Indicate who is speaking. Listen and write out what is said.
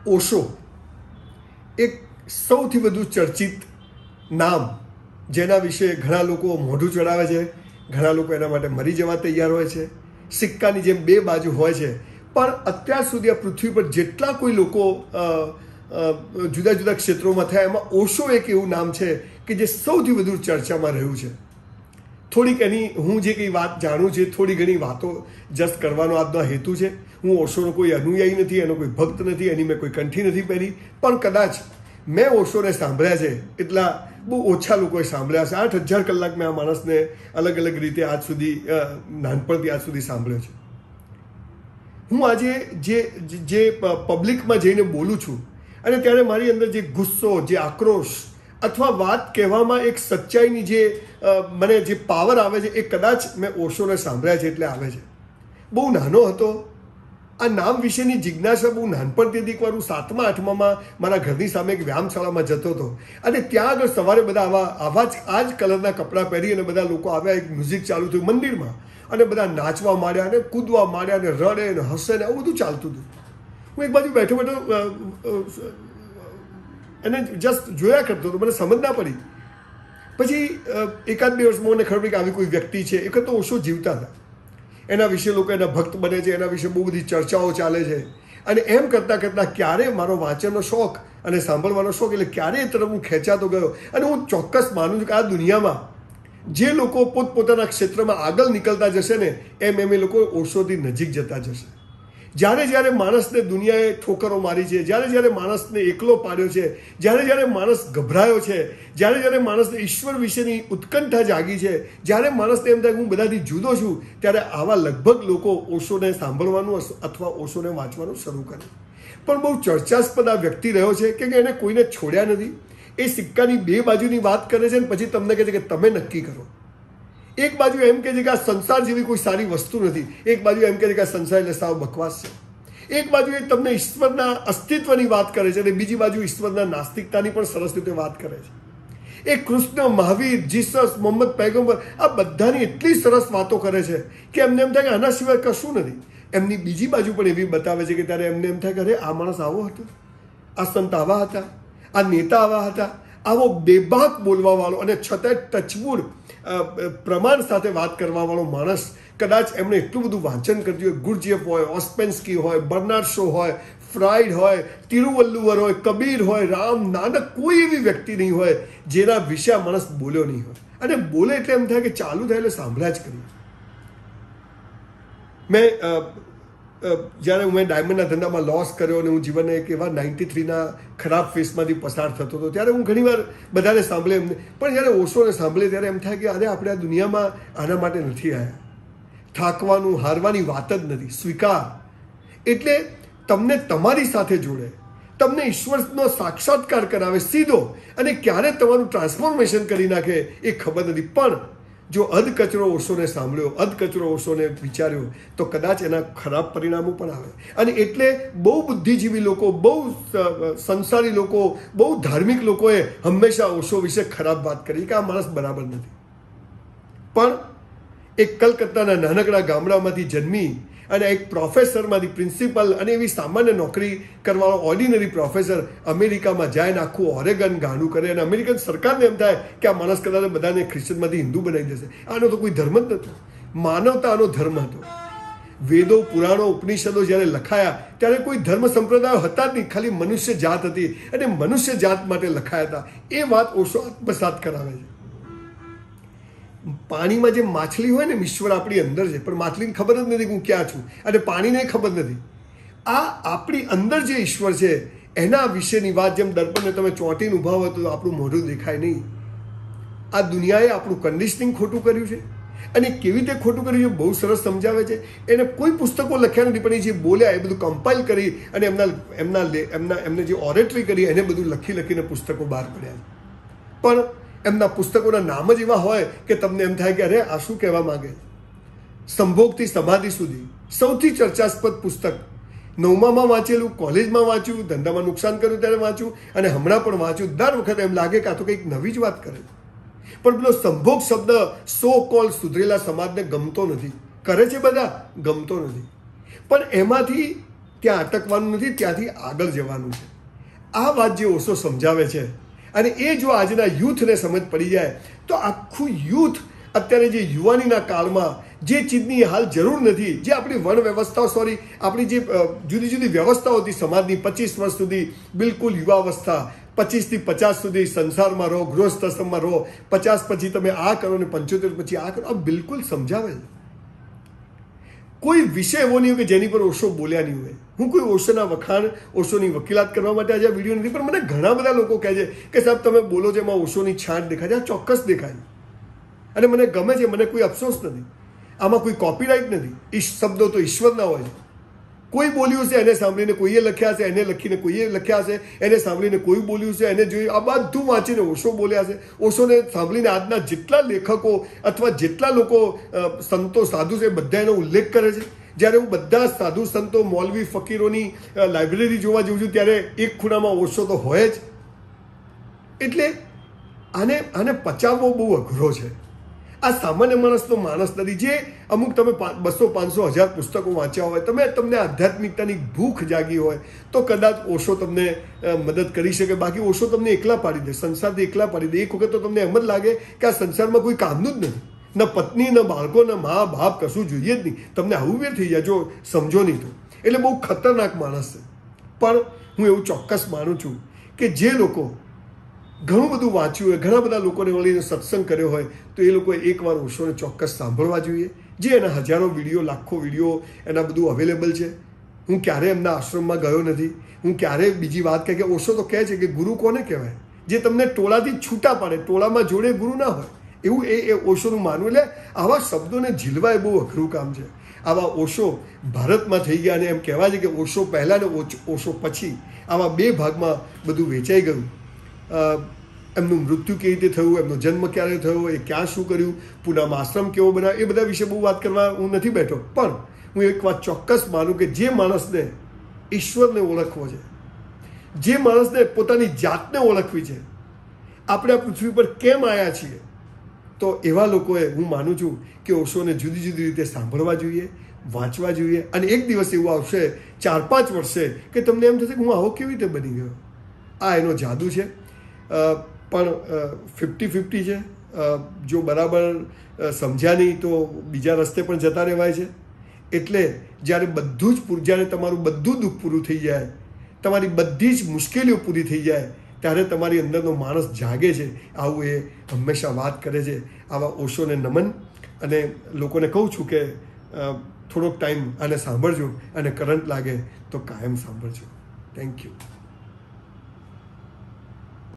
Speaker 1: ઓશો એક સૌથી વધુ ચર્ચિત નામ, જેના વિશે ઘણા લોકો મોઢું ચડાવે છે, ઘણા લોકો એના માટે મરી જવા તૈયાર હોય છે. સિક્કાની જેમ બે બાજુ હોય છે, પણ અત્યાર સુધી આ પૃથ્વી પર જેટલા કોઈ લોકો જુદા જુદા ક્ષેત્રોમાં થયા, એમાં ઓશો એક એવું નામ છે કે જે સૌથી વધુ ચર્ચામાં રહ્યું છે. થોડીક એની હું જે કંઈ વાત જાણું છે, થોડી ઘણી વાતો જસ્ટ કરવાનો આજનો હેતુ છે. હું ઓશોનો કોઈ અનુયાયી નથી, એનો કોઈ ભક્ત નથી, એની મેં કોઈ કંઠી નથી પહેરી, પણ કદાચ મેં ઓશોને સાંભળ્યા છે એટલા બહુ ઓછા લોકોએ સાંભળ્યા છે. 8,000 કલાક મેં આ માણસને અલગ અલગ રીતે આજ સુધી, નાનપણથી આજ સુધી સાંભળ્યો છે. હું આજે જે પબ્લિકમાં જઈને બોલું છું, અને ત્યારે મારી અંદર જે ગુસ્સો, જે આક્રોશ અથવા વાત કહેવામાં એક સચ્ચાઈની જે મને જે પાવર આવે છે, એ કદાચ મેં ઓશોને સાંભળ્યા છે એટલે આવે છે. બહુ નાનો હતો, આ નામ વિશેની જિજ્ઞાસા બહુ નાનપણથી હતી. એકવાર હું 7મા 8મામાં મારા ઘરની સામે એક વ્યાયામશાળામાં જતો હતો, અને ત્યાં આગળ સવારે બધા આ જ કલરના કપડાં પહેરી અને બધા લોકો આવ્યા, એક મ્યુઝિક ચાલુ થયું મંદિરમાં, અને બધા નાચવા માંડ્યા અને કૂદવા માંડ્યા અને રડે ને હસે ને આવું બધું ચાલતું હતું. હું એક બાજુ બેઠો એને જસ્ટ જોયા કરતો હતો, મને સમજ ના પડી. પછી એકાદ બે વર્ષમાં મને ખબર પડી કે આવી કોઈ વ્યક્તિ છે. એક તો ઓશો જીવતા હતા, એના વિશે લોકો એના ભક્ત બને છે, એના વિશે બહુ બધી ચર્ચાઓ ચાલે છે. અને એમ કરતાં કરતાં ક્યારે મારો વાંચનનો શોખ અને સાંભળવાનો શોખ, એટલે ક્યારે એ તરફ હું ખેંચાતો ગયો. અને હું ચોક્કસ માનું છું કે આ દુનિયામાં જે લોકો પોતપોતાના ક્ષેત્રમાં આગળ નીકળતા જશે ને, એમ એ લોકો ઓશોથી નજીક જતા જશે. જ્યારે માણસને દુનિયાએ ઠોકરો મારી છે, જ્યારે માણસને એકલો પાડ્યો છે, જ્યારે માણસ ગભરાયો છે, જ્યારે માણસને ઈશ્વર વિશેની ઉત્કંઠા જાગી છે, જ્યારે માણસને એમ થાય કે હું બધાથી જુદો છું, ત્યારે આવા લગભગ લોકો ઓશોને સાંભળવાનું અથવા ઓશોને વાંચવાનું શરૂ કરે. પણ બહુ ચર્ચાસ્પદ આ વ્યક્તિ રહ્યો છે કે એને કોઈને છોડ્યા નથી. એ સિક્કાની બે બાજુની વાત કરે છે, અને પછી તમને કહે છે કે તમે નક્કી કરો. એક બાજુ એમ કહે છે કે આ સંસાર જેવી કોઈ સારી વસ્તુ નથી, એક બાજુ એમ કહે છે કે આ સંસાર એટલે સાવ બકવાસ છે. એક બાજુ એ તમને ઈશ્વરના અસ્તિત્વની વાત કરે છે, અને બીજી બાજુ ઈશ્વરના નાસ્તિકતાની પણ સરસ રીતે વાત કરે છે. એ કૃષ્ણ, મહાવીર, જીસસ, મોહમ્મદ પૈગંબર, આ બધાની એટલી સરસ વાતો કરે છે કે એમને એમ થાય કે આના સિવાય કશું નથી. એમની બીજી બાજુ પણ એવી બતાવે છે કે ત્યારે એમને એમ થાય કે અરે આ માણસ આવો હતો, આ સંત આવા હતા, આ નેતા આવા હતા, આવો બેબાક બોલવાવાળો અને છતાંય ટચવુડ પ્રમાણ સાથે વાત કરવાવાળો માણસ. કદાચ એમણે એટલું બધું વાંચન કર્યું હોય, ગુરજેફ હોય, ઓસ્પેન્સ્કી હોય, બર્નાર્ડ શો હોય, ફ્રાઇડ હોય, તિરુવલ્લુવર હોય, કબીર હોય, રામ, નાનક, કોઈ એવી વ્યક્તિ નહીં હોય જેના વિશે આ માણસ બોલ્યો નહીં હોય. અને બોલે એટલે એમ થાય કે ચાલુ થાય એટલે સાંભળ્યા જ કરીએ. જ્યારે મેં ડાયમંડના ધંધામાં લોસ કર્યો અને હું જીવનને એક એવા 93ના ખરાબ ફેસમાંથી પસાર થતો હતો, ત્યારે હું ઘણીવાર બધાને સાંભળે એમને, પણ જ્યારે ઓશોને સાંભળે ત્યારે એમ થાય કે અરે આપણે આ દુનિયામાં આના માટે નથી આવ્યા. થાકવાનું, હારવાની વાત જ નથી. સ્વીકાર એટલે તમને તમારી સાથે જોડે, તમને ઈશ્વરનો સાક્ષાત્કાર કરાવે સીધો, અને ક્યારે તમારું ટ્રાન્સફોર્મેશન કરી નાખે એ ખબર નથી. પણ જો અધકચરો ઓશોને સાંભળ્યો, અધકચરો ઓશોને વિચાર્યો, તો કદાચ એના ખરાબ પરિણામો પણ આવે. અને એટલે બહુ બુદ્ધિજીવી લોકો, બહુ સંસારી લોકો, બહુ ધાર્મિક લોકોએ હંમેશા ઓશો વિશે ખરાબ વાત કરી કે આ માણસ બરાબર નથી. પણ એક કલકત્તાના નાનકડા ગામડામાંથી જન્મી અને એક પ્રોફેસરમાંથી પ્રિન્સિપલ અને એવી સામાન્ય નોકરી કરવાનો ઓર્ડિનરી પ્રોફેસર અમેરિકામાં જાય ને આખું ઓરેગન ગાંડું કરે, અને અમેરિકન સરકારને એમ થાય કે આ માણસ કદાચ બધાને ખ્રિશ્ચનમાંથી હિન્દુ બનાવી દેશે. આનો તો કોઈ ધર્મ જ નહોતો, માનવતાનો ધર્મ હતો. વેદો, પુરાણો, ઉપનિષદો જ્યારે લખાયા ત્યારે કોઈ ધર્મ સંપ્રદાયો હતા જ નહીં, ખાલી મનુષ્ય જાત હતી, અને મનુષ્ય જાત માટે લખાયા હતા. એ વાત ઓશો આત્મસાત કરાવે છે. પાણીમાં જે માછલી હોય ને, ઈશ્વર આપણી અંદર છે, પણ માછલીને ખબર જ નથી કે હું ક્યાં છું, અને પાણીને ખબર નથી. આ આપણી અંદર જે ઈશ્વર છે એના વિશેની વાત, જેમ દર્પણને તમે ચોંટીને ઊભા હોય તો આપણું મોઢું દેખાય નહીં. આ દુનિયાએ આપણું કન્ડિશનિંગ ખોટું કર્યું છે, અને કેવી રીતે ખોટું કર્યું છે બહુ સરસ સમજાવે છે. એને કોઈ પુસ્તકો લખ્યા નથી, પણ એ જે બોલ્યા એ બધું કમ્પાઇલ કરી અને એમને જે ઓરેટરી કરી એને બધું લખીને પુસ્તકો બહાર પડ્યા. પણ એમના પુસ્તકોના નામ જ એવા હોય કે તમને એમ થાય કે અરે આ શું કહેવા માંગે. સંભોગથી સમાધિ સુધી સૌથી ચર્ચાસ્પદ પુસ્તક 9મામાં વાંચેલું, કોલેજમાં વાંચ્યું, ધંધામાં નુકસાન કર્યું ત્યારે વાંચ્યું, અને હમણાં પણ વાંચ્યું. દર વખતે એમ લાગે કે આ તો કંઈક નવી જ વાત કરે. પણ પેલો સંભોગ શબ્દ સો કોલ સુધરેલા સમાજને ગમતો નથી. કરે છે બધા, ગમતો નથી. પણ એમાંથી ત્યાં અટકવાનું નથી, ત્યાંથી આગળ જવાનું છે. આ વાત જે ઓશો સમજાવે છે, અને એ જો આજના યુથને સમજ પડી જાય તો આખું યુથ અત્યારે જે યુવાનીના કાળમાં જે ચીજની હાલ જરૂર નથી, જે આપણી વન વ્યવસ્થાઓ આપણી જે જુદી જુદી વ્યવસ્થાઓ હતી સમાજની, 25 વર્ષ સુધી બિલકુલ યુવાવસ્થા, 25 થી 50 સુધી સંસારમાં રહો, ગૃહસ્થાશ્રમમાં રહો, 50 પછી તમે આ કરો ને 75 પછી આ કરો, આ બિલકુલ સમજાવે છે. કોઈ વિષય એવો નહીં હોય કે જેની પર ઓશો બોલ્યા નહીં હોય. હું કોઈ ઓશોના વખાણ, ઓશોની વકીલાત કરવા માટે આજે આ વિડીયો નથી, પણ મને ઘણા બધા લોકો કહે છે કે સાહેબ તમે બોલો છો એમાં ઓશોની છાંટ દેખાય છે. આ ચોક્કસ દેખાય અને મને ગમે છે, મને કોઈ અફસોસ નથી. આમાં કોઈ કોપીરાઇટ નથી. શબ્દો તો ઈશ્વરના હોય છે. કોઈ બોલ્યું છે એને સાંભળીને કોઈએ લખ્યા છે, એને લખીને કોઈએ લખ્યા છે, એને સાંભળીને કોઈ બોલ્યું છે, એને જોયું, આ બધું વાંચીને ઓશો બોલ્યા છે. ઓશોને સાંભળીને આજના જેટલા લેખકો અથવા જેટલા લોકો સંતો સાધુ છે બધા એનો ઉલ્લેખ કરે છે. જ્યારે હું બધા સાધુ સંતો, મૌલવી, ફકીરોની લાઇબ્રેરી જોવા જઉં છું ત્યારે એક ખૂણામાં ઓશો તો હોય જ. એટલે આને પચાવવો બહુ અઘરો છે. આ સામાન્ય માણસનો માણસ નથી. જે અમુક તમે 200, 500, 1000 પુસ્તકો વાંચ્યા હોય, તમને આધ્યાત્મિકતાની ભૂખ જાગી હોય તો કદાચ ઓશો તમને મદદ કરી શકે. બાકી ઓશો તમને એકલા પાડી દે, સંસારથી એકલા પાડી દે. એક વખત તો તમને એમ જ લાગે કે આ સંસારમાં કોઈ કામનું જ નથી, ન પત્ની, ન બાળકો, ન મા બાપ, કશું જોઈએ જ નહીં. તમને આવું વેર થઈ જાય જો સમજો નહીં તો. એટલે બહુ ખતરનાક માણસ છે. પણ હું એવું ચોક્કસ માનું છું કે જે લોકો ઘણું બધું વાંચ્યું હોય, ઘણા બધા લોકોને વળીને સત્સંગ કર્યો હોય તો એ લોકોએ એકવાર ઓશોને ચોક્કસ સાંભળવા જોઈએ. જે એના હજારો વિડીયો, લાખો વિડીયો એના બધું અવેલેબલ છે. હું ક્યારેય એમના આશ્રમમાં ગયો નથી. હું ક્યારેય બીજી વાત કહે કે ઓશો તો કહે છે કે ગુરુ કોને કહેવાય? જે તમને ટોળાથી છૂટા પાડે, ટોળામાં જોડે ગુરુ ના હોય, એવું એ ઓશોનું માનવું. એટલે આવા શબ્દોને ઝીલવા એ બહુ અઘરું કામ છે. આવા ઓશો ભારતમાં થઈ ગયા અને એમ કહેવાય છે કે ઓશો પહેલાં ને ઓશો પછી આવા 2 ભાગમાં બધું વેચાઈ ગયું. એમનું મૃત્યુ કેવી રીતે થયું, એમનો જન્મ ક્યારે થયો, એ ક્યાં શું કર્યું, પૂનામાં આશ્રમ કેવો બનાવ્યો, એ બધા વિશે બહુ વાત કરવા હું નથી બેઠો. પણ હું એક વાત ચોક્કસ માનું કે જે માણસને ઈશ્વરને ઓળખવો છે, જે માણસને પોતાની જાતને ઓળખવી છે, આપણે આ પૃથ્વી પર કેમ આવ્યા છીએ, તો એવા લોકોએ હું માનું છું કે ઓશોને જુદી જુદી રીતે સાંભળવા જોઈએ, વાંચવા જોઈએ. અને એક દિવસ એવું આવશે 4-5 વર્ષે કે તમને એમ થશે કે હું આવો કેવી રીતે બની ગયો. આ એનો જાદુ છે. પણ 50-50 છે. જો બરાબર સમજ્યા નહીં તો બીજા રસ્તે પણ જતા રહેવાય છે. એટલે જ્યારે તમારું બધું દુઃખ પૂરું થઈ જાય, તમારી બધી જ મુશ્કેલીઓ પૂરી થઈ જાય, ત્યારે તમારી અંદરનો માણસ જાગે છે. આવું એ હંમેશા વાત કરે છે. આવા ઓશોને નમન. અને લોકોને કહું છું કે થોડોક ટાઈમ આને સાંભળજો અને કરંટ લાગે તો કાયમ સાંભળજો. Thank you.